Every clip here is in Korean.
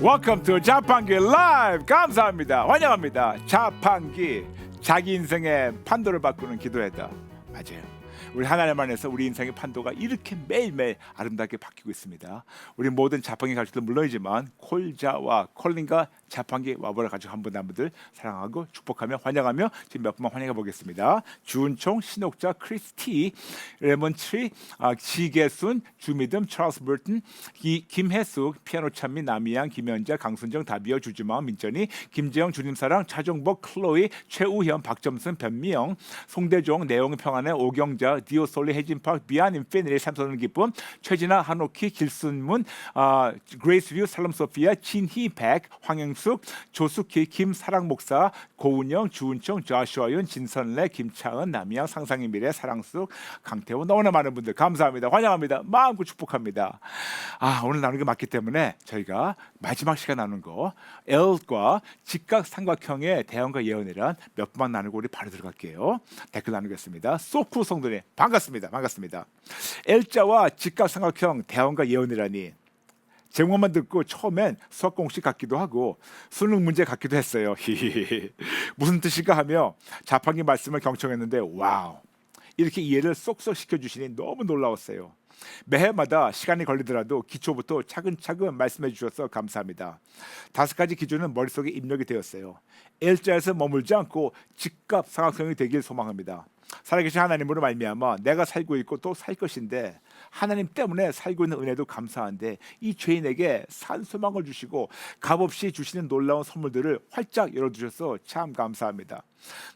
Welcome to 자판기 라이브. 감사합니다. 환영합니다. 자판기, 자기 인생의 판도를 바꾸는 기도회다. 맞아요. 우리 하나님 안에서 우리 인생의 판도가 이렇게 매일매일 아름답게 바뀌고 있습니다. 우리 모든 자판기 가족들 물론이지만 콜자와 콜린과 자판기 와보라 가족 한 분들 사랑하고 축복하며 환영하며 지금 몇 분만 환영해 보겠습니다. 주은총, 신옥자, 크리스티, 레몬트리, 지계순, 주미듬, 찰스 버튼, 김혜숙, 피아노 찬미, 남이양, 김현자, 강순정, 다비어, 주주마, 민전이, 김재영, 주님사랑, 차종복, 클로이, 최우현, 박점순, 변미영, 송대종, 내용 평안의 오경자, 디오솔리, 혜진팍, 비안, 인피니리, 삼선은 기쁨, 최진아, 한옥희, 길순문, 그레이스뷰, 살롬소피아, 진희백, 황영숙, 조숙희, 김사랑 목사, 고운영, 주은총, 조슈아윤, 진선래, 김창은, 남이양, 상상의 미래, 사랑숙, 강태호, 너무나 많은 분들 감사합니다. 환영합니다. 마음껏 축복합니다. 오늘 나누는 게 맞기 때문에 저희가 마지막 시간 나누는 거 L과 직각 삼각형의 대형과 예언이란 몇 번만 나누고 우리 바로 들어갈게요. 댓글 나누겠습니다. 소쿠 성도님 반갑습니다. 반갑습니다. L자와 직각 삼각형 대형과 예언이라니 제목만 듣고 처음엔 수학 공식 같기도 하고 수능 문제 같기도 했어요. 무슨 뜻일까 하며 자판기 말씀을 경청했는데 와우, 이렇게 이해를 쏙쏙 시켜주시니 너무 놀라웠어요. 매해마다 시간이 걸리더라도 기초부터 차근차근 말씀해 주셔서 감사합니다. 5가지 기준은 머릿속에 입력이 되었어요. L자에서 머물지 않고 직각 삼각형이 되길 소망합니다. 살아계신 하나님으로 말미암아 내가 살고 있고 또 살 것인데 하나님 때문에 살고 있는 은혜도 감사한데 이 죄인에게 산 소망을 주시고 값없이 주시는 놀라운 선물들을 활짝 열어주셔서 참 감사합니다.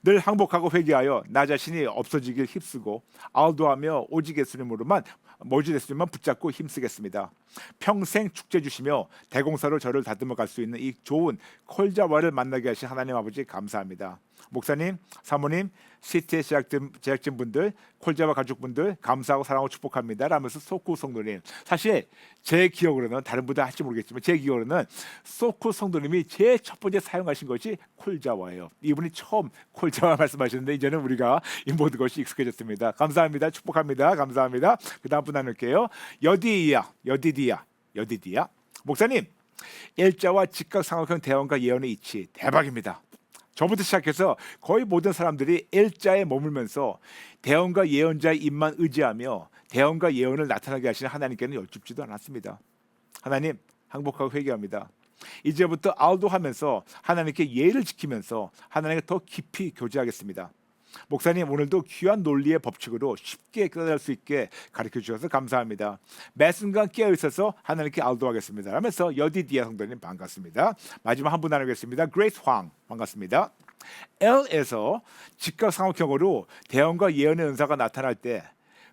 늘 항복하고 회개하여 나 자신이 없어지길 힘쓰고 아우도하며 오직 예수님으로만 붙잡고 힘쓰겠습니다. 평생 축제 주시며 대공사로 저를 다듬어 갈 수 있는 이 좋은 콜자와를 만나게 하신 하나님 아버지 감사합니다. 목사님, 사모님, 시티의 제작진분들, 콜자와 가족분들 감사하고 사랑하고 축복합니다 라면서 소쿠 성도님, 사실 제 기억으로는 다른 분들 할지 모르겠지만 제 기억으로는 소쿠 성도님이 제일 첫 번째 사용하신 것이 콜자와예요. 이분이 처음 콜자와 말씀하셨는데 이제는 우리가 이 모든 것이 익숙해졌습니다. 감사합니다. 축복합니다. 감사합니다. 그 다음 분 나눌게요. 여디디야 목사님, L자와 직각 삼각형 대원과 예언의 이치 대박입니다. 저부터 시작해서 거의 모든 사람들이 L자에 머물면서 대언과 예언자의 입만 의지하며 대언과 예언을 나타나게 하시는 하나님께는 여쭙지도 않았습니다. 하나님, 항복하고 회개합니다. 이제부터 알도하면서 하나님께 예를 지키면서 하나님께 더 깊이 교제하겠습니다. 목사님, 오늘도 귀한 논리의 법칙으로 쉽게 깨달을 수 있게 가르쳐 주셔서 감사합니다. 매 순간 깨어 있어서 하나님께 알도하겠습니다 하면서 여디디아 성도님 반갑습니다. 마지막 한 분 나누겠습니다. 그레이스 황 반갑습니다. L에서 직각 삼각형으로 대언과 예언의 은사가 나타날 때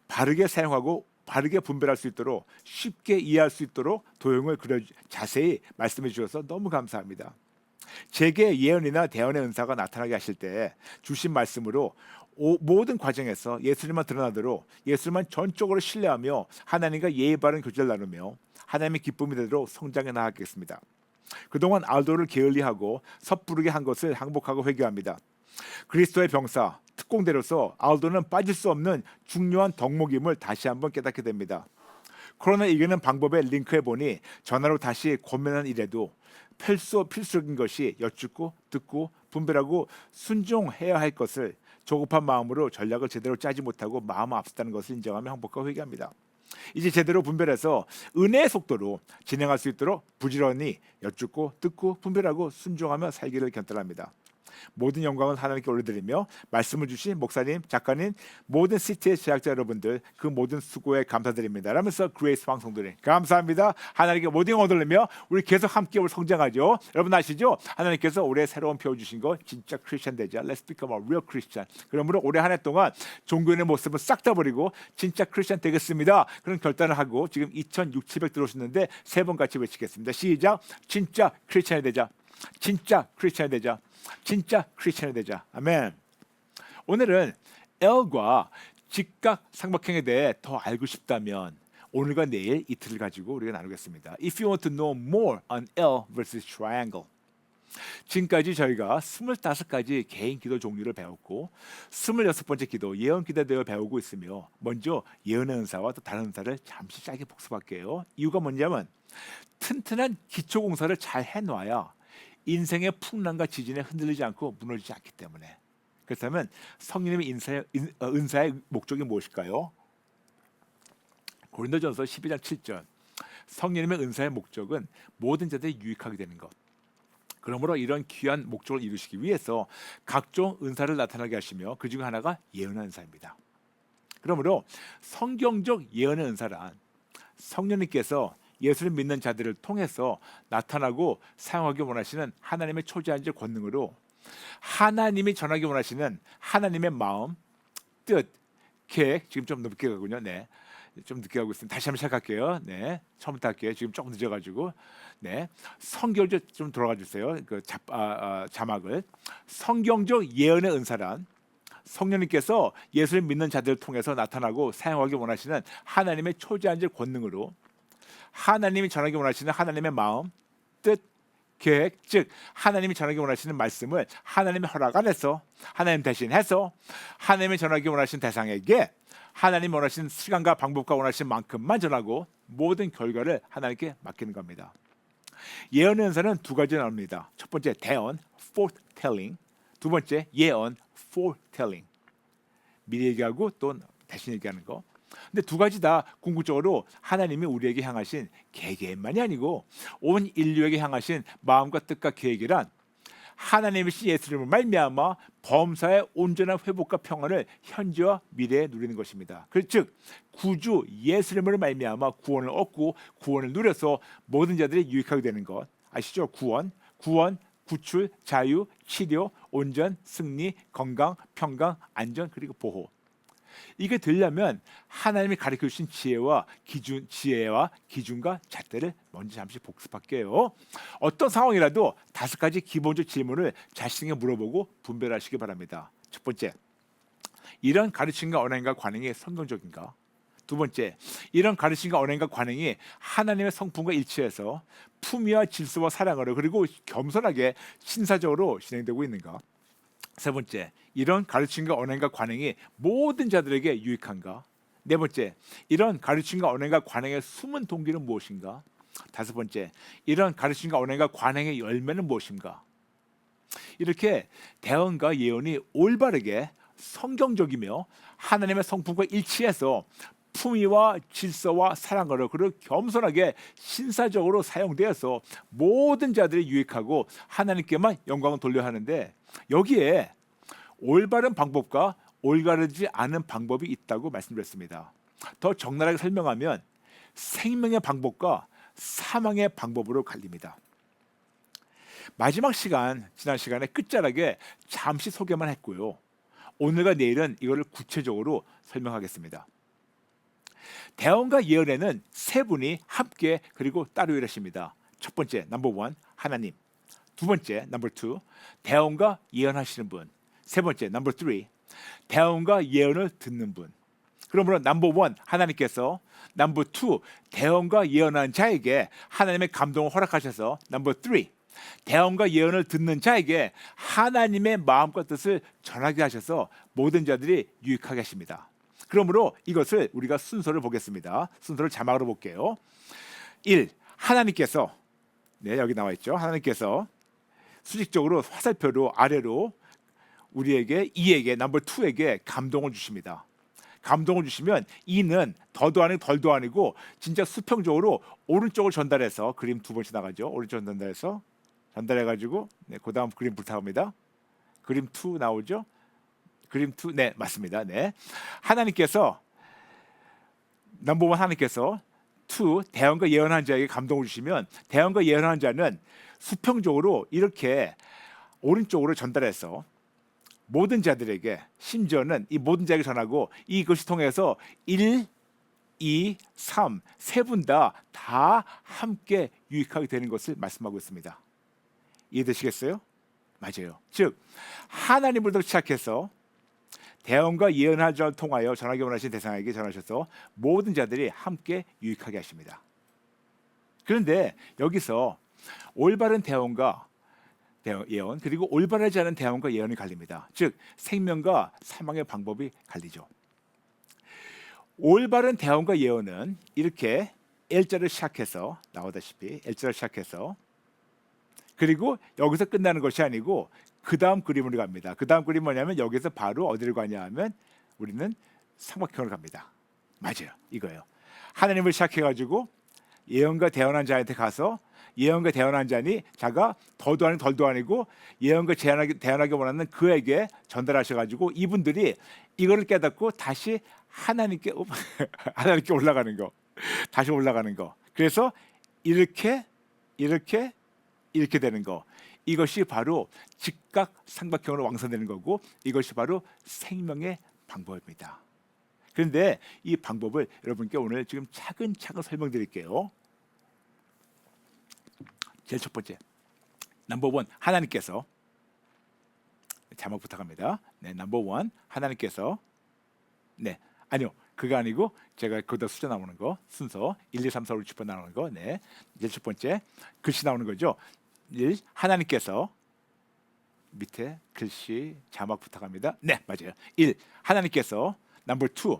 바르게 사용하고 바르게 분별할 수 있도록 쉽게 이해할 수 있도록 도형을 자세히 말씀해 주셔서 너무 감사합니다. 제게 예언이나 대언의 은사가 나타나게 하실 때 주신 말씀으로 모든 과정에서 예수님만 드러나도록 예수님만 전적으로 신뢰하며 하나님과 예의 바른 교제를 나누며 하나님의 기쁨이 되도록 성장해 나가겠습니다. 그동안 알도를 게을리하고 섣부르게 한 것을 항복하고 회개합니다. 그리스도의 병사, 특공대로서 알도는 빠질 수 없는 중요한 덕목임을 다시 한번 깨닫게 됩니다. 코로나 이기는 방법에 링크해 보니 전화로 다시 고민한 일에도 필수적인 것이 여쭙고 듣고 분별하고 순종해야 할 것을 조급한 마음으로 전략을 제대로 짜지 못하고 마음 앞섰다는 것을 인정하며 항복하고 회개합니다. 이제 제대로 분별해서 은혜의 속도로 진행할 수 있도록 부지런히 여쭙고 듣고 분별하고 순종하며 살기를 결단합니다. 모든 영광은 하나님께 올려드리며 말씀을 주신 목사님, 작가님, 모든 시티의 제작자 여러분들 그 모든 수고에 감사드립니다 라면서 그레이스 방송들이 감사합니다. 하나님께 모든 영광을 돌리며 우리 계속 함께 성장하죠. 여러분 아시죠? 하나님께서 올해 새로운 표어 주신 거 진짜 크리스찬 되자. Let's become a real Christian. 그러므로 올해 한 해 동안 종교인의 모습을 싹 다 버리고 진짜 크리스찬 되겠습니다. 그런 결단을 하고 지금 2,600 들어오셨는데 3번 같이 외치겠습니다. 시작. 진짜 크리스찬이 되자. 진짜 크리스찬이 되자. 진짜 크리스찬이 되자. 아멘. 오늘은 L과 직각 삼각형에 대해 더 알고 싶다면 오늘과 내일 이틀을 가지고 우리가 나누겠습니다. If you want to know more on L versus triangle. 지금까지 저희가 25가지 개인 기도 종류를 배웠고 26번째 기도 예언 기도에 대해 배우고 있으며 먼저 예언의 은사와 또 다른 은사를 잠시 짧게 복습할게요. 이유가 뭐냐면 튼튼한 기초 공사를 잘 해놔야 인생의 풍랑과 지진에 흔들리지 않고 무너지지 않기 때문에. 그렇다면 성령님의 은사의 목적이 무엇일까요? 고린도전서 12장 7절. 성령님의 은사의 목적은 모든 자들이 유익하게 되는 것. 그러므로 이런 귀한 목적을 이루시기 위해서 각종 은사를 나타나게 하시며 그 중에 하나가 예언의 은사입니다. 그러므로 성경적 예언의 은사란 성령님께서 예수를 믿는 자들을 통해서 나타나고 사용하기 원하시는 하나님의 초자연적 권능으로 하나님이 전하기 원하시는 하나님의 마음, 뜻, 계획. 지금 좀 늦게 가군요. 네, 좀 늦게 가고 있습니다. 다시 한번 시작할게요. 네, 처음부터 할게요. 지금 조금 늦어가지고. 네, 성경적 좀 돌아가 주세요. 그 자막을. 성경적 예언의 은사란 성령님께서 예수를 믿는 자들을 통해서 나타나고 사용하기 원하시는 하나님의 초자연적 권능으로 하나님이 전하기 원하시는 하나님의 마음, 뜻, 계획, 즉 하나님이 전하기 원하시는 말씀을 하나님의 허락 안에서 하나님 대신해서 하나님이 전하기 원하시는 대상에게 하나님이 원하시는 시간과 방법과 원하시는 만큼만 전하고 모든 결과를 하나님께 맡기는 겁니다. 예언의 은사는 두 가지 나옵니다. 첫 번째 대언, foretelling. 두 번째 예언, foretelling. 미리 얘기하고 또 대신 얘기하는 거. 근데 두 가지 다 궁극적으로 하나님이 우리에게 향하신 계획만이 아니고 온 인류에게 향하신 마음과 뜻과 계획이란 하나님이신 예수님을 말미암아 범사의 온전한 회복과 평안을 현재와 미래에 누리는 것입니다. 즉 구주 예수님을 말미암아 구원을 얻고 구원을 누려서 모든 자들이 유익하게 되는 것 아시죠? 구원, 구출, 자유, 치료, 온전, 승리, 건강, 평강, 안전 그리고 보호. 이게 되려면 하나님이 가르쳐 주신 지혜와 기준과 잣대를 먼저 잠시 복습할게요. 어떤 상황이라도 5가지 기본적 질문을 자신에게 물어보고 분별하시기 바랍니다. 첫 번째, 이런 가르침과 언행과 관행이 성경적인가? 두 번째, 이런 가르침과 언행과 관행이 하나님의 성품과 일치해서 품위와 질서와 사랑으로 그리고 겸손하게 신사적으로 진행되고 있는가? 세 번째, 이런 가르침과 언행과 관행이 모든 자들에게 유익한가? 네 번째, 이런 가르침과 언행과 관행의 숨은 동기는 무엇인가? 다섯 번째, 이런 가르침과 언행과 관행의 열매는 무엇인가? 이렇게 대언과 예언이 올바르게 성경적이며 하나님의 성품과 일치해서 품위와 질서와 사랑으로 그리고 겸손하게 신사적으로 사용되어서 모든 자들이 유익하고 하나님께만 영광을 돌려야 하는데 여기에 올바른 방법과 올바르지 않은 방법이 있다고 말씀드렸습니다. 더 적나라하게 설명하면 생명의 방법과 사망의 방법으로 갈립니다. 마지막 시간, 지난 시간에 끝자락에 잠시 소개만 했고요. 오늘과 내일은 이거를 구체적으로 설명하겠습니다. 대언과 예언에는 세 분이 함께 그리고 따로 일하십니다. 첫 번째, 넘버 1, 하나님. 두 번째, 넘버 2, 대언과 예언하시는 분. 세 번째, 넘버 3, 대언과 예언을 듣는 분. 그러므로 넘버 1, 하나님께서, 넘버 2, 대언과 예언하는 자에게 하나님의 감동을 허락하셔서, 넘버 3, 대언과 예언을 듣는 자에게 하나님의 마음과 뜻을 전하게 하셔서 모든 자들이 유익하게 하십니다. 그러므로 이것을 우리가 순서를 보겠습니다. 순서를 자막으로 볼게요. 1. 하나님께서, 네, 여기 나와 있죠. 하나님께서 수직적으로 화살표로 아래로 우리에게, 이에게, 넘버 2에게 감동을 주십니다. 감동을 주시면 이는 더도 아니고 덜도 아니고 진짜 수평적으로 오른쪽을 전달해서, 그림 두 번씩 나가죠. 오른쪽 전달해서 전달해가지고, 네, 그 다음 그림 부탁합니다. 그림 2 나오죠. 그림 2, 네, 맞습니다. 네, 하나님께서, 넘버 1 하나님께서 2, 대언과 예언한 자에게 감동을 주시면 대언과 예언한 자는 수평적으로 이렇게 오른쪽으로 전달해서 모든 자들에게, 심지어는 이 모든 자에게 전하고 이것이 통해서 1, 2, 3, 세 분 다 함께 유익하게 되는 것을 말씀하고 있습니다. 이해되시겠어요? 맞아요. 즉 하나님으로부터 시작해서 대언과 예언할 자를 통하여 전하기 원하신 대상에게 전하셔서 모든 자들이 함께 유익하게 하십니다. 그런데 여기서 올바른 대언과 예언 그리고 올바르지 않은 대언과 예언이 갈립니다. 즉 생명과 사망의 방법이 갈리죠. 올바른 대언과 예언은 이렇게 L자를 시작해서 나오다시피 L자를 시작해서 그리고 여기서 끝나는 것이 아니고 그 다음 그림으로 갑니다. 그 다음 그림 뭐냐면 여기서 바로 어디를 가냐 하면 우리는 삼각형으로 갑니다. 맞아요. 이거예요. 하나님을 시작해가지고 예언과 대언한 자한테 가서 예언과 대언한 자니 자가 더도 아니고 덜도 아니고 예언과 대언하기 원하는 그에게 전달하셔가지고 이분들이 이거를 깨닫고 다시 하나님께 하나님께 올라가는 거, 다시 올라가는 거. 그래서 이렇게 되는 거. 이것이 바로 즉각 삼각형으로 완성되는 거고 이것이 바로 생명의 방법입니다. 그런데 이 방법을 여러분께 오늘 지금 차근차근 설명드릴게요. 제일 첫 번째, 넘버 1 하나님께서 자막 부탁합니다. 네, 넘버 1 하나님께서 네, 아니요. 그거 아니고 제가 거기다 숫자 나오는 거 순서 1, 2, 3, 4, 5, 6, 7번 나오는 거. 네, 제일 첫 번째 글씨 나오는 거죠. 1. 하나님께서 밑에 글씨 자막 부탁합니다. 네, 맞아요. 1. 하나님께서 넘버 2.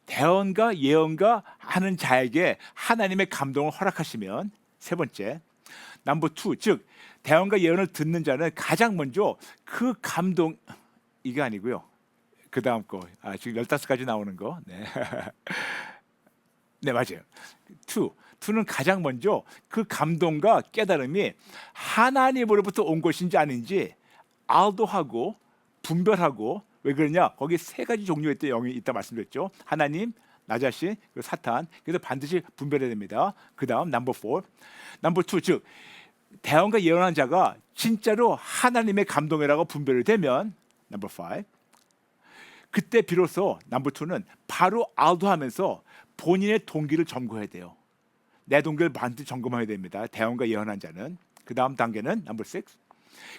대언과 예언과 하는 자에게 하나님의 감동을 허락하시면 세 번째 넘버 2. 즉 대언과 예언을 듣는 자는 가장 먼저 그 감동 이게 아니고요. 그 다음 거 지금 15가지 나오는 거. 네, 네 맞아요. 2는 가장 먼저 그 감동과 깨달음이 하나님으로부터 온 것인지 아닌지 알도하고 분별하고 왜 그러냐? 거기 세 가지 종류의 영이 있다 말씀드렸죠. 하나님, 나 자신, 그리고 사탄. 그래서 반드시 분별해야 됩니다. 그 다음 넘버 4, 넘버 2, 즉 대언과 예언한 자가 진짜로 하나님의 감동이라고 분별이 되면 넘버 5, 그때 비로소 넘버 2는 바로 알도하면서 본인의 동기를 점검해야 돼요. 내 동기를 반드시 점검해야 됩니다. 대언과 예언한 자는. 그 다음 단계는 넘버 6.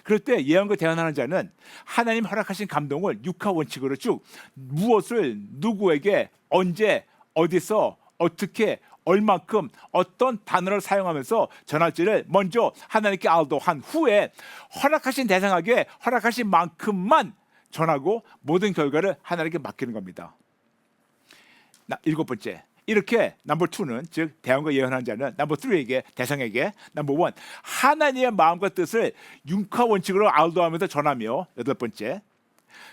그럴 때 예언과 대언하는 자는 하나님 허락하신 감동을 육하 원칙으로 쭉 무엇을 누구에게 언제 어디서 어떻게 얼만큼 어떤 단어를 사용하면서 전할지를 먼저 하나님께 알도한 후에 허락하신 대상에게 허락하신 만큼만 전하고 모든 결과를 하나님께 맡기는 겁니다. 7번째, 이렇게 넘버 2는 즉 대언과 예언한 자는 넘버 3에게 대상에게 넘버 1 하나님의 마음과 뜻을 융화 원칙으로 알도하면서 전하며 8번째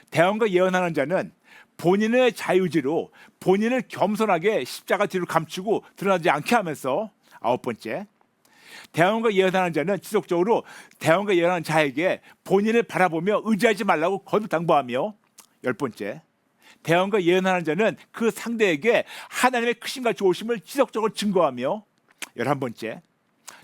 대언과 예언하는 자는 본인의 자유의지로 본인을 겸손하게 십자가 뒤로 감추고 드러나지 않게 하면서 9번째 대언과 예언하는 자는 지속적으로 대언과 예언하는 자에게 본인을 바라보며 의지하지 말라고 거듭 당부하며 10번째 대언과 예언하는 자는 그 상대에게 하나님의 크심과 좋으심을 지속적으로 증거하며 11번째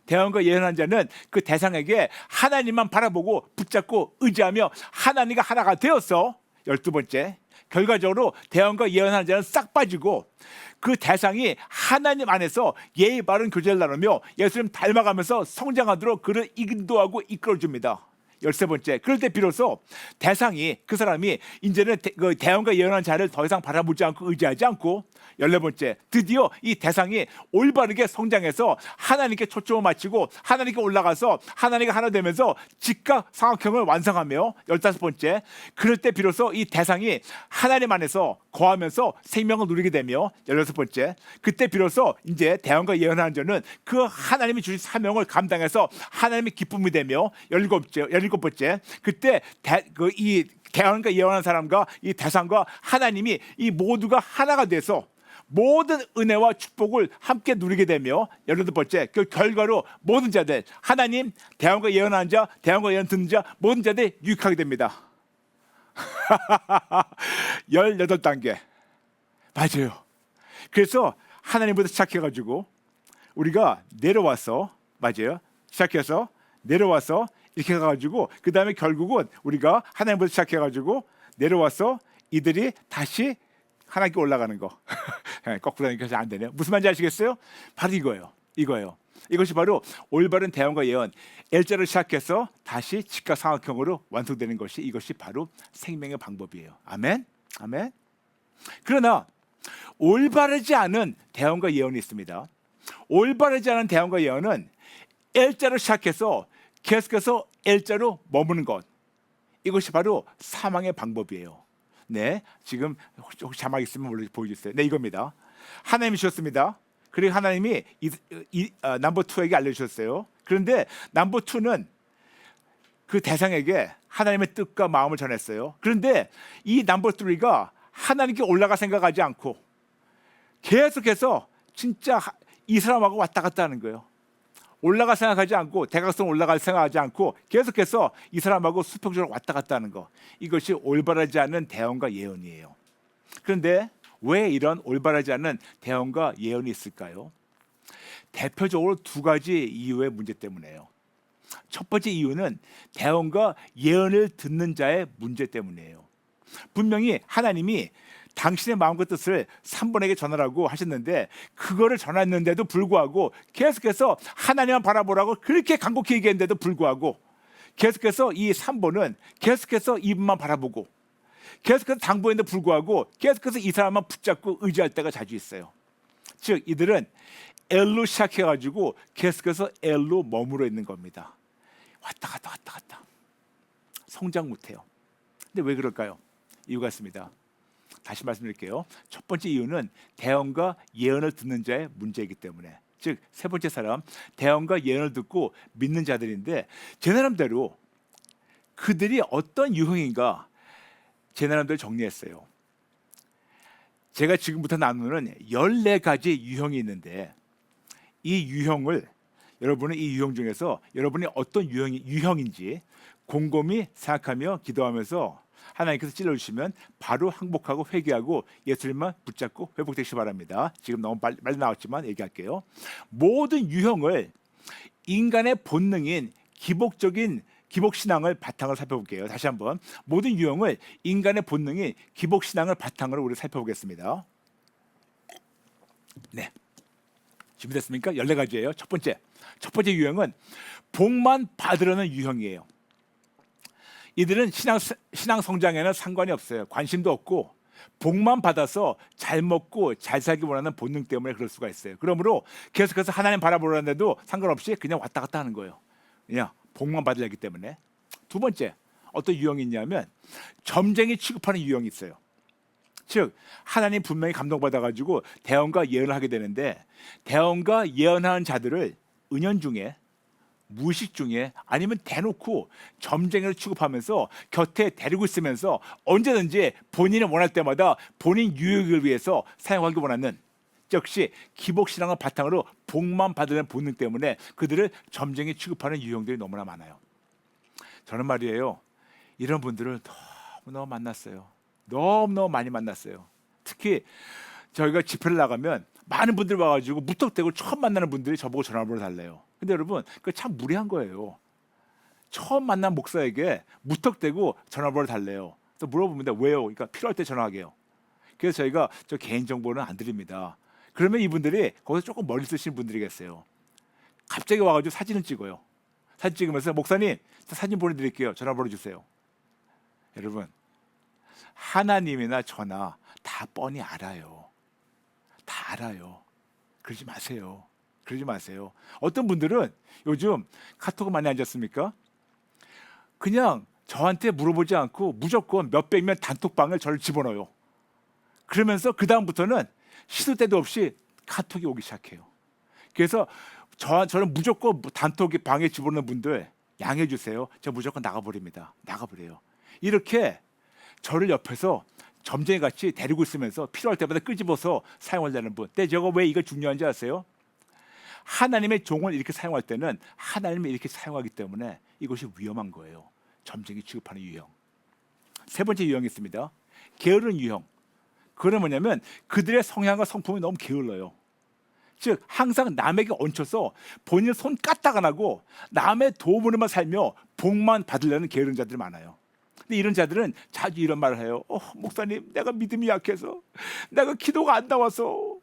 대언과 예언하는 자는 그 대상에게 하나님만 바라보고 붙잡고 의지하며 하나님과 하나가 되어서 12번째 결과적으로 대언과 예언하는 자는 싹 빠지고 그 대상이 하나님 안에서 예의 바른 교제를 나누며 예수님 닮아가면서 성장하도록 그를 인도하고 이끌어줍니다. 13번째 그럴 때 비로소 대상이 그 사람이 이제는 대언과 예언하는 자를 더 이상 바라보지 않고 의지하지 않고 14번째 드디어 이 대상이 올바르게 성장해서 하나님께 초점을 맞추고 하나님께 올라가서 하나님과 하나 되면서 즉각 삼각형을 완성하며 15번째 그럴 때 비로소 이 대상이 하나님 안에서 거하면서 생명을 누리게 되며 16번째 그때 비로소 이제 대언과 예언하는 자는 그 하나님이 주신 사명을 감당해서 하나님의 기쁨이 되며 17번째 그때 이 대언과 예언하는 사람과 이 대상과 하나님이 이 모두가 하나가 돼서 모든 은혜와 축복을 함께 누리게 되며 18번째 그 결과로 모든 자들 하나님 대언과 예언하는 자 대언과 예언 듣는 자 모든 자들이 유익하게 됩니다. 18단계 맞아요. 그래서 하나님부터 시작해가지고 우리가 내려와서 맞아요. 시작해서 내려와서 이렇게 가가지고 그 다음에 결국은 우리가 하나님부터 시작해가지고 내려와서 이들이 다시 하나님께 올라가는 거. 거꾸로 하니까 안 되네요. 무슨 말인지 아시겠어요? 바로 이거예요. 이것이 바로 올바른 대언과 예언 L자를 시작해서 다시 즉각 삼각형으로 완성되는 것이 이것이 바로 생명의 방법이에요. 아멘. 아멘. 그러나 올바르지 않은 대언과 예언이 있습니다. 올바르지 않은 대언과 예언은 L자를 시작해서 계속해서 L자로 머무는 것. 이것이 바로 사망의 방법이에요. 네, 지금 혹시 자막 있으면 보여주세요. 네, 이겁니다. 하나님이 주셨습니다. 그리고 하나님이 넘버 2에게 알려주셨어요. 그런데 넘버 2는 그 대상에게 하나님의 뜻과 마음을 전했어요. 그런데 이 넘버 3가 하나님께 올라가 생각하지 않고 계속해서 진짜 이 사람하고 왔다 갔다 하는 거예요. 올라가 생각하지 않고 대각선 올라갈 생각하지 않고 계속해서 이 사람하고 수평적으로 왔다 갔다 하는 거. 이것이 올바르지 않은 대언과 예언이에요. 그런데 왜 이런 올바르지 않은 대언과 예언이 있을까요? 대표적으로 두 가지 이유의 문제 때문에요. 첫 번째 이유는 대언과 예언을 듣는 자의 문제 때문이에요. 분명히 하나님이 당신의 마음과 뜻을 3번에게 전하라고 하셨는데 그거를 전했는데도 불구하고 계속해서 하나님만 바라보라고 그렇게 간곡히 얘기했는데도 불구하고 계속해서 이 3번은 계속해서 이분만 바라보고 계속해서 당부했는데 불구하고 계속해서 이 사람만 붙잡고 의지할 때가 자주 있어요. 즉 이들은 L로 시작해가지고 계속해서 L로 머물러 있는 겁니다. 왔다 갔다 성장 못해요. 근데 왜 그럴까요? 이유가 있습니다. 다시 말씀드릴게요. 첫 번째 이유는 대언과 예언을 듣는 자의 문제이기 때문에, 즉 세 번째 사람 대언과 예언을 듣고 믿는 자들인데 제 나름대로 그들이 어떤 유형인가 제 나름대로 정리했어요. 제가 지금부터 나누는 14가지 유형이 있는데 이 유형을 여러분은 이 유형 중에서 여러분이 어떤 유형인지 곰곰이 생각하며 기도하면서 하나님께서 찔러주시면 바로 항복하고 회개하고 예수님만 붙잡고 회복되시기 바랍니다. 지금 너무 빨리 나왔지만 얘기할게요. 모든 유형을 인간의 본능인 기복신앙을 바탕으로 살펴볼게요. 다시 한번 모든 유형을 인간의 본능인 기복신앙을 바탕으로 우리 살펴보겠습니다. 네, 준비됐습니까? 14가지예요. 첫 번째 유형은 복만 받으려는 유형이에요. 이들은 신앙 성장에는 상관이 없어요. 관심도 없고 복만 받아서 잘 먹고 잘 살기 원하는 본능 때문에 그럴 수가 있어요. 그러므로 계속해서 하나님 바라보려는데도 상관없이 그냥 왔다 갔다 하는 거예요. 그냥 복만 받으려기 때문에. 두 번째 어떤 유형이 있냐면 점쟁이 취급하는 유형이 있어요. 즉 하나님 분명히 감동받아가지고 대언과 예언을 하게 되는데 대언과 예언하는 자들을 은연중에 무의식 중에 아니면 대놓고 점쟁이를 취급하면서 곁에 데리고 있으면서 언제든지 본인이 원할 때마다 본인 유익을 위해서 사용하기 원하는, 즉시 기복신앙을 바탕으로 복만 받으려는 본능 때문에 그들을 점쟁이 취급하는 유형들이 너무나 많아요. 저는 말이에요, 이런 분들을 너무너무 만났어요. 너무너무 많이 만났어요. 특히 저희가 집회를 나가면 많은 분들이 와가지고 무턱대고 처음 만나는 분들이 저보고 전화번호 달래요. 근데 여러분 그거 참 무리한 거예요. 처음 만난 목사에게 무턱대고 전화번호를 달래요. 또 물어봅니다. 왜요? 그러니까 필요할 때 전화하게요. 그래서 저희가 저 개인정보는 안 드립니다. 그러면 이분들이 거기서 조금 멀리 쓰시는 분들이 계세요. 갑자기 와가지고 사진을 찍어요. 사진 찍으면서 목사님 사진 보내드릴게요. 전화번호 주세요. 여러분 하나님이나 저나 다 뻔히 알아요. 다 알아요. 그러지 마세요. 그러지 마세요. 어떤 분들은 요즘 카톡을 많이 하지 않습니까? 그냥 저한테 물어보지 않고 무조건 몇백 명 단톡방을 저를 집어넣어요. 그러면서 그 다음부터는 시도 때도 없이 카톡이 오기 시작해요. 그래서 저는 무조건 단톡 방에 집어넣는 분들 양해해 주세요. 저 무조건 나가버립니다. 나가버려요. 이렇게 저를 옆에서 점쟁이같이 데리고 있으면서 필요할 때마다 끄집어서 사용하려는 분. 근데 제가 왜 이거 중요한지 아세요? 하나님의 종을 이렇게 사용할 때는 하나님이 이렇게 사용하기 때문에 이것이 위험한 거예요. 점쟁이 취급하는 유형. 세 번째 유형이 있습니다. 게으른 유형. 그건 뭐냐면 그들의 성향과 성품이 너무 게을러요. 즉 항상 남에게 얹혀서 본인 손 까딱 안 하고 남의 도움으로만 살며 복만 받으려는 게으른 자들이 많아요. 근데 이런 자들은 자주 이런 말을 해요. 목사님 내가 믿음이 약해서 내가 기도가 안 나와서,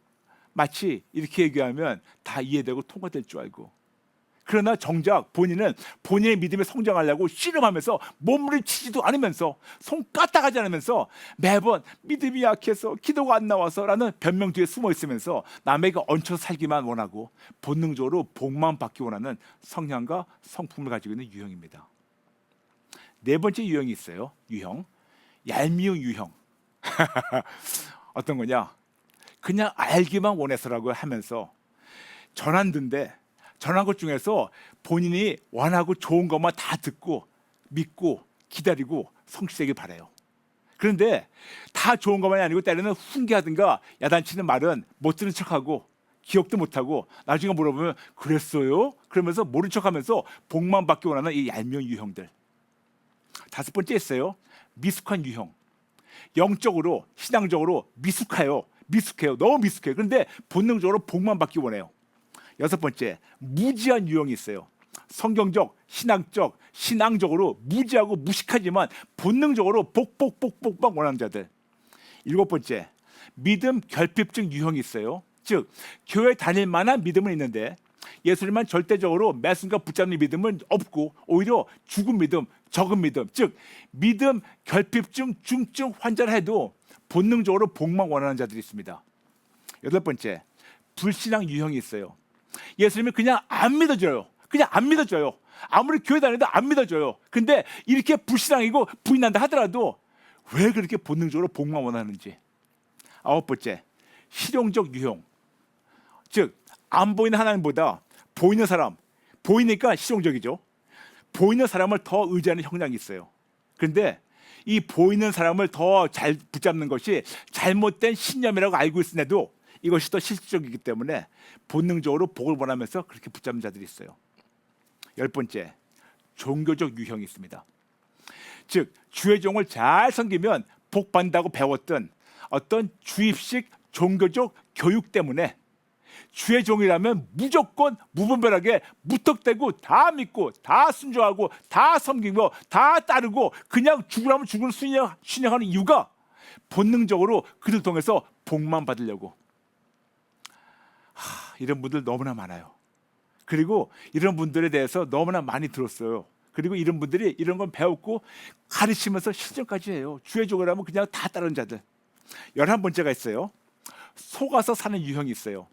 마치 이렇게 얘기하면 다 이해되고 통과될 줄 알고, 그러나 정작 본인은 본인의 믿음에 성장하려고 씨름하면서 몸부림치지도 않으면서 손 까딱하지 않으면서 매번 믿음이 약해서 기도가 안 나와서 라는 변명 뒤에 숨어 있으면서 남에게 얹혀 살기만 원하고 본능적으로 복만 받기 원하는 성향과 성품을 가지고 있는 유형입니다. 네 번째 유형이 있어요. 유형, 얄미운 유형. 어떤 거냐? 그냥 알기만 원해서라고 하면서 전환든데 전한 것 중에서 본인이 원하고 좋은 것만 다 듣고 믿고 기다리고 성취되길 바라요. 그런데 다 좋은 것만이 아니고 때로는 훈계하든가 야단치는 말은 못 들은 척하고 기억도 못하고 나중에 물어보면 그랬어요? 그러면서 모른 척하면서 복만 받기 원하는 이 얄미운 유형들. 다섯 번째 있어요. 미숙한 유형. 영적으로 신앙적으로 미숙해요. 너무 미숙해요. 그런데 본능적으로 복만 받기 원해요. 여섯 번째, 무지한 유형이 있어요. 성경적, 신앙적, 신앙적으로 무지하고 무식하지만 본능적으로 복막 원하는 자들. 일곱 번째, 믿음 결핍증 유형이 있어요. 즉 교회 다닐 만한 믿음은 있는데 예수님만 절대적으로 매 순간 붙잡는 믿음은 없고 오히려 죽은 믿음, 적은 믿음, 즉 믿음 결핍증 중증 환자를 해도 본능적으로 복만 원하는 자들이 있습니다. 여덟 번째, 불신앙 유형이 있어요. 예수님을 그냥 안 믿어줘요. 아무리 교회 다녀도 안 믿어줘요. 근데 이렇게 불신앙이고 부인한다 하더라도 왜 그렇게 본능적으로 복만 원하는지. 아홉 번째, 실용적 유형. 즉 안 보이는 하나님보다 보이는 사람, 보이니까 실용적이죠. 보이는 사람을 더 의지하는 형량이 있어요. 그런데 이 보이는 사람을 더 잘 붙잡는 것이 잘못된 신념이라고 알고 있음에도 이것이 더 실질적이기 때문에 본능적으로 복을 원하면서 그렇게 붙잡는 자들이 있어요. 열 번째, 종교적 유형이 있습니다. 즉 주의 종을 잘 섬기면 복 받는다고 배웠던 어떤 주입식 종교적 교육 때문에 주의 종이라면 무조건 무분별하게 무턱대고 다 믿고 다 순종하고 다 섬기고 다 따르고 그냥 죽으라면 죽을 순종하는 이유가 본능적으로 그들 통해서 복만 받으려고. 이런 분들 너무나 많아요. 그리고 이런 분들에 대해서 너무나 많이 들었어요. 그리고 이런 분들이 이런 건 배웠고 가르치면서 실전까지 해요. 주의 종이라면 그냥 다 따르는 자들. 11번째가 있어요. 속아서 사는 유형이 있어요.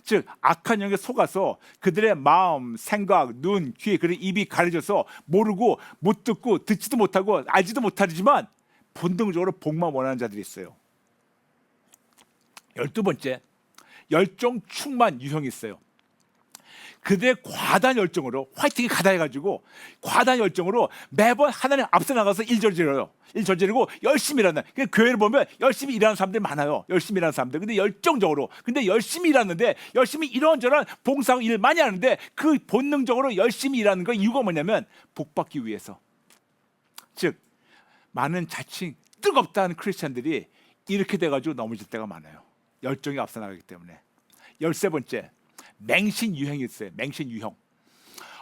즉 악한 영에 속아서 그들의 마음, 생각, 눈, 귀, 그리고 입이 가려져서 모르고 못 듣고 듣지도 못하고 알지도 못하지만 본능적으로 복만 원하는 자들이 있어요. 12번째, 열정 충만 유형이 있어요. 그들의 과다한 열정으로 화이팅이 가다해가지고 과다한 열정으로 매번 하나님 앞서 나가서 일 저지르고 열심히 일하는. 교회를 보면 열심히 일하는 사람들이 많아요. 열심히 일하는 사람들. 근데 열정적으로 근데 열심히 일하는데 열심히 이런저런 봉사하고 일 많이 하는데 그 본능적으로 열심히 일하는 그 이유가 뭐냐면 복 받기 위해서. 즉 많은 자칭 뜨겁다는 크리스찬들이 이렇게 돼가지고 넘어질 때가 많아요. 열정이 앞서 나가기 때문에. 13번째, 맹신 유형이 있어요. 맹신 유형.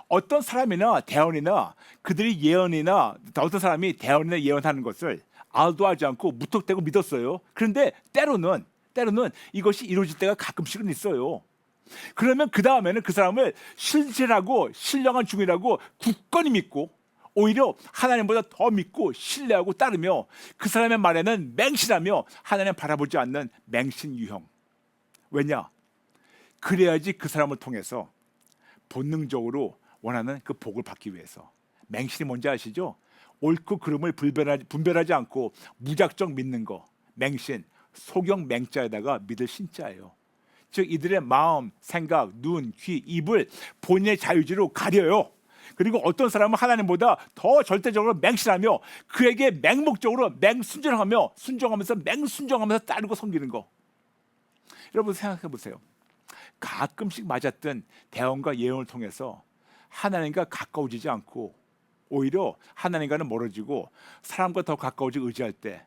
어떤 사람이나 대언이나 그들이 예언이나 어떤 사람이 대언이나 예언하는 것을 알도 하지 않고 무턱대고 믿었어요. 그런데 때로는 이것이 이루어질 때가 가끔씩은 있어요. 그러면 그 다음에는 그 사람을 신실하고 신령한 중이라고 굳건히 믿고 오히려 하나님보다 더 믿고 신뢰하고 따르며 그 사람의 말에는 맹신하며 하나님 바라보지 않는 맹신 유형. 왜냐? 그래야지 그 사람을 통해서 본능적으로 원하는 그 복을 받기 위해서. 맹신이 뭔지 아시죠? 옳고 그름을 분별하지 않고 무작정 믿는 거. 맹신, 소경 맹자에다가 믿을 신자예요. 즉 이들의 마음, 생각, 눈, 귀, 입을 본인의 자유지로 가려요. 그리고 어떤 사람은 하나님보다 더 절대적으로 맹신하며 그에게 맹목적으로 순종하면서 맹순종하면서 따르고 섬기는 거. 여러분 생각해 보세요. 가끔씩 맞았던 대언과 예언을 통해서 하나님과 가까워지지 않고 오히려 하나님과는 멀어지고 사람과 더 가까워지고 의지할 때,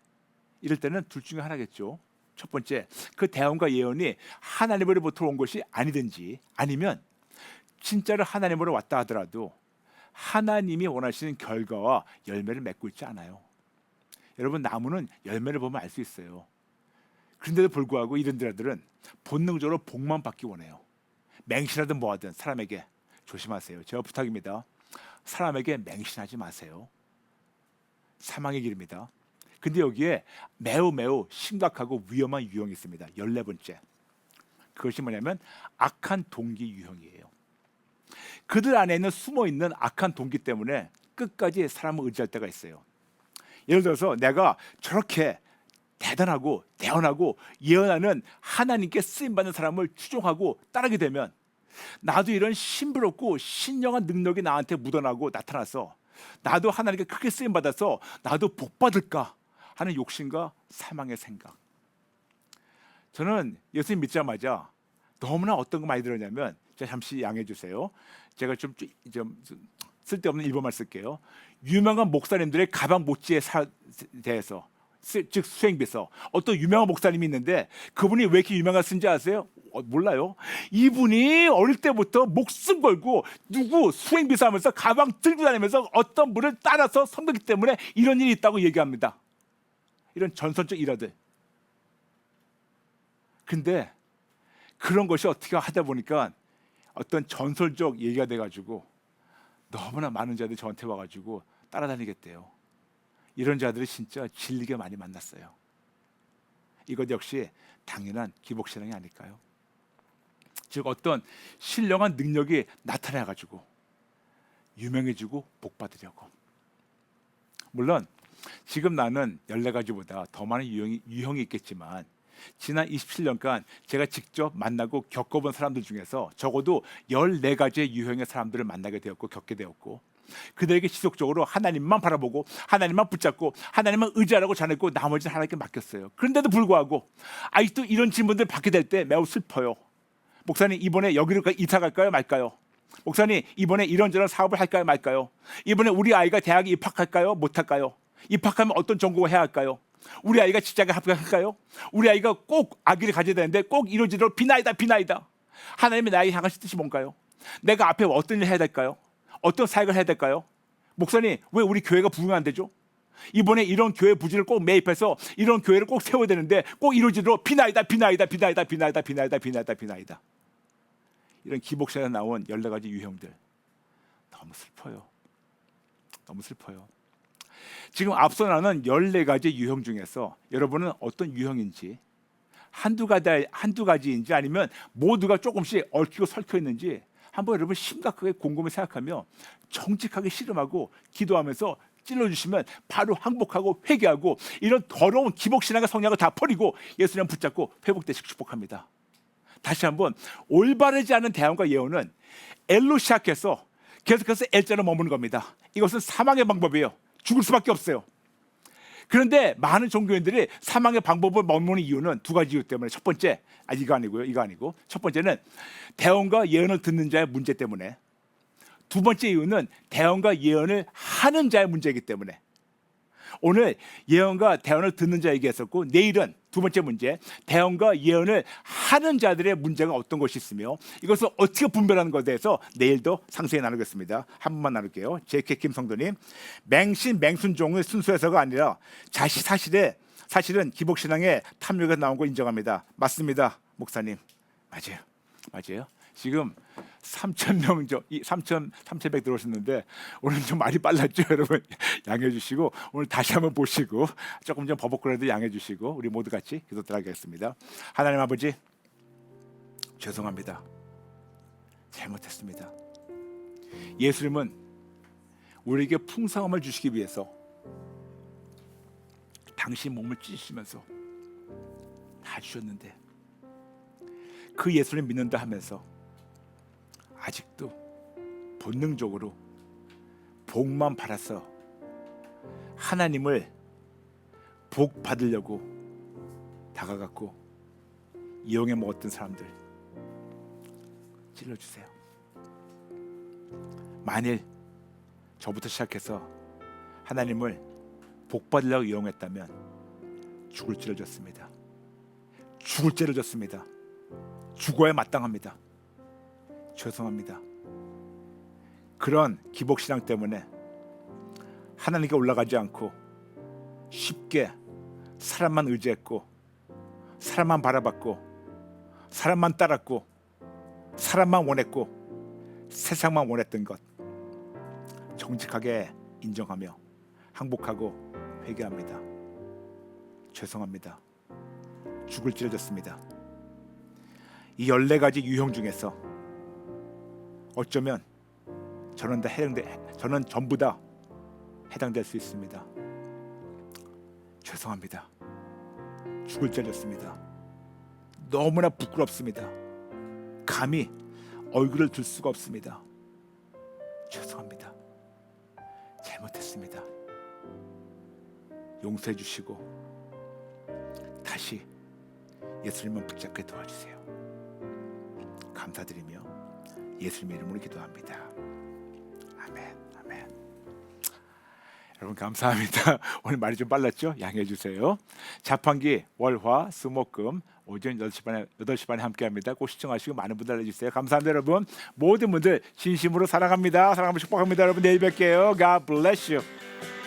이럴 때는 둘 중에 하나겠죠. 첫 번째, 그 대언과 예언이 하나님으로부터 온 것이 아니든지 아니면 진짜로 하나님으로 왔다 하더라도 하나님이 원하시는 결과와 열매를 맺고 있지 않아요. 여러분 나무는 열매를 보면 알 수 있어요. 그런데도 불구하고 이런 들들은 본능적으로 복만 받기 원해요. 맹신하든 뭐하든 사람에게 조심하세요. 제가 부탁입니다. 사람에게 맹신하지 마세요. 사망의 길입니다. 근데 여기에 매우 심각하고 위험한 유형이 있습니다. 14번째. 그것이 뭐냐면 악한 동기 유형이에요. 그들 안에 있는 숨어있는 악한 동기 때문에 끝까지 사람을 의지할 때가 있어요. 예를 들어서 내가 저렇게 대단하고 대언하고 예언하는 하나님께 쓰임받는 사람을 추종하고 따르게 되면 나도 이런 신비롭고 신령한 능력이 나한테 묻어나고 나타나서 나도 하나님께 크게 쓰임 받아서 나도 복 받을까 하는 욕심과 사망의 생각. 저는 예수님 믿자마자 너무나 어떤 거 많이 들었냐면, 제가 잠시 양해해 주세요. 제가 좀 쓸데없는 일본말 쓸게요. 유명한 목사님들의 가방 모찌에 대해서, 즉 수행비서, 어떤 유명한 목사님이 있는데 그분이 왜 이렇게 유명한지 아세요? 몰라요. 이분이 어릴 때부터 목숨 걸고 누구 수행비서 하면서 가방 들고 다니면서 어떤 분을 따라서 섬기기 때문에 이런 일이 있다고 얘기합니다. 이런 전설적 일화들. 근데 그런 것이 어떻게 하다 보니까 어떤 전설적 얘기가 돼가지고 너무나 많은 자들이 저한테 와가지고 따라다니겠대요. 이런 자들이 진짜 진리게 많이 만났어요. 이것 역시 당연한 기복신앙이 아닐까요? 즉 어떤 신령한 능력이 나타나가지고 유명해지고 복받으려고. 물론 지금 나는 14가지보다 더 많은 유형이 있겠지만 지난 27년간 제가 직접 만나고 겪어본 사람들 중에서 적어도 14가지의 유형의 사람들을 만나게 되었고 겪게 되었고, 그들에게 지속적으로 하나님만 바라보고 하나님만 붙잡고 하나님만 의지하라고 전했고 나머지는 하나님께 맡겼어요. 그런데도 불구하고 아직도 이런 질문들을 받게 될 때 매우 슬퍼요. 목사님, 이번에 여기로 이사 갈까요 말까요? 목사님, 이번에 이런저런 사업을 할까요 말까요? 이번에 우리 아이가 대학에 입학할까요 못할까요? 입학하면 어떤 전공을 해야 할까요? 우리 아이가 직장에 합격할까요? 우리 아이가 꼭 아기를 가져야 되는데 꼭 이루어지도록 비나이다. 하나님의 나에게 향하신 뜻이 뭔가요? 내가 앞에 어떤 일을 해야 될까요? 어떤 사역을 해야 될까요? 목사님, 왜 우리 교회가 부흥 안 되죠? 이번에 이런 교회 부지를 꼭 매입해서 이런 교회를 꼭 세워야 되는데 꼭 이루어지도록 비나이다. 이런 기복신에 나온 14가지 유형들, 너무 슬퍼요. 너무 슬퍼요. 지금 앞서 나눈 14가지 유형 중에서 여러분은 어떤 유형인지, 한두 가지인지 아니면 모두가 조금씩 얽히고 설켜 있는지 한번 여러분 심각하게 곰곰이 생각하며 정직하게 씨름하고 기도하면서 찔러주시면 바로 항복하고 회개하고 이런 더러운 기복신앙의 성향을 다 버리고 예수님 붙잡고 회복되시기 축복합니다. 다시 한번, 올바르지 않은 대안과 예언은 L로 시작해서 계속해서 L자로 머무는 겁니다. 이것은 사망의 방법이에요. 죽을 수밖에 없어요. 그런데 많은 종교인들이 사망의 방법을 머무는 이유는 두 가지 이유 때문에. 첫 번째, 이거 아니고 첫 번째는 대언과 예언을 듣는 자의 문제 때문에, 두 번째 이유는 대언과 예언을 하는 자의 문제이기 때문에. 오늘 예언과 대언을 듣는 자 얘기했었고, 내일은 두 번째 문제, 대언과 예언을 하는 자들의 문제가 어떤 것이 있으며 이것을 어떻게 분별하는 것에 대해서 내일도 상세히 나누겠습니다. 한 번만 나눌게요. J.K. 김 성도님, 맹신 맹순종의 순수해서가 아니라 사실은 기복신앙의 탐욕에서 나온 거 인정합니다. 맞습니다, 목사님. 맞아요. 지금 3,000명, 3,100 들어오셨는데 오늘 좀 말이 빨랐죠, 여러분. 양해해 주시고 오늘 다시 한번 보시고 조금 좀 버벅거려도 양해해 주시고 우리 모두 같이 기도 드리겠습니다. 하나님 아버지, 죄송합니다. 잘못했습니다. 예수님은 우리에게 풍성함을 주시기 위해서 당신 몸을 찢으시면서 다 주셨는데 그 예수님 믿는다 하면서 아직도 본능적으로 복만 바라서 하나님을 복 받으려고 다가갔고 이용해 먹었던 사람들 찔러주세요. 만일 저부터 시작해서 하나님을 복 받으려고 이용했다면 죽을 죄를 졌습니다. 죽어야 마땅합니다. 죄송합니다. 그런 기복신앙 때문에 하나님께 올라가지 않고 쉽게 사람만 의지했고 사람만 바라봤고 사람만 따랐고 사람만 원했고 세상만 원했던 것 정직하게 인정하며 항복하고 회개합니다. 죄송합니다. 죽을 죄를 졌습니다. 이 14가지 유형 중에서 어쩌면 저는 전부 다 해당될 수 있습니다. 죄송합니다. 죽을 죄를 졌습니다. 너무나 부끄럽습니다. 감히 얼굴을 들 수가 없습니다. 죄송합니다. 잘못했습니다. 용서해 주시고 다시 예수님만 붙잡게 도와주세요. 감사드리며 예수님의 이름으로 기도합니다. 아멘. 아멘. 여러분 감사합니다. 오늘 말이 좀 빨랐죠? 양해해 주세요. 자판기 월화 수목금 오전 8시 반에 함께합니다. 꼭 시청하시고 많은 분들 알려주세요. 감사합니다. 여러분 모든 분들 진심으로 사랑합니다. 사랑하고 축복합니다. 여러분 내일 뵐게요. God bless you.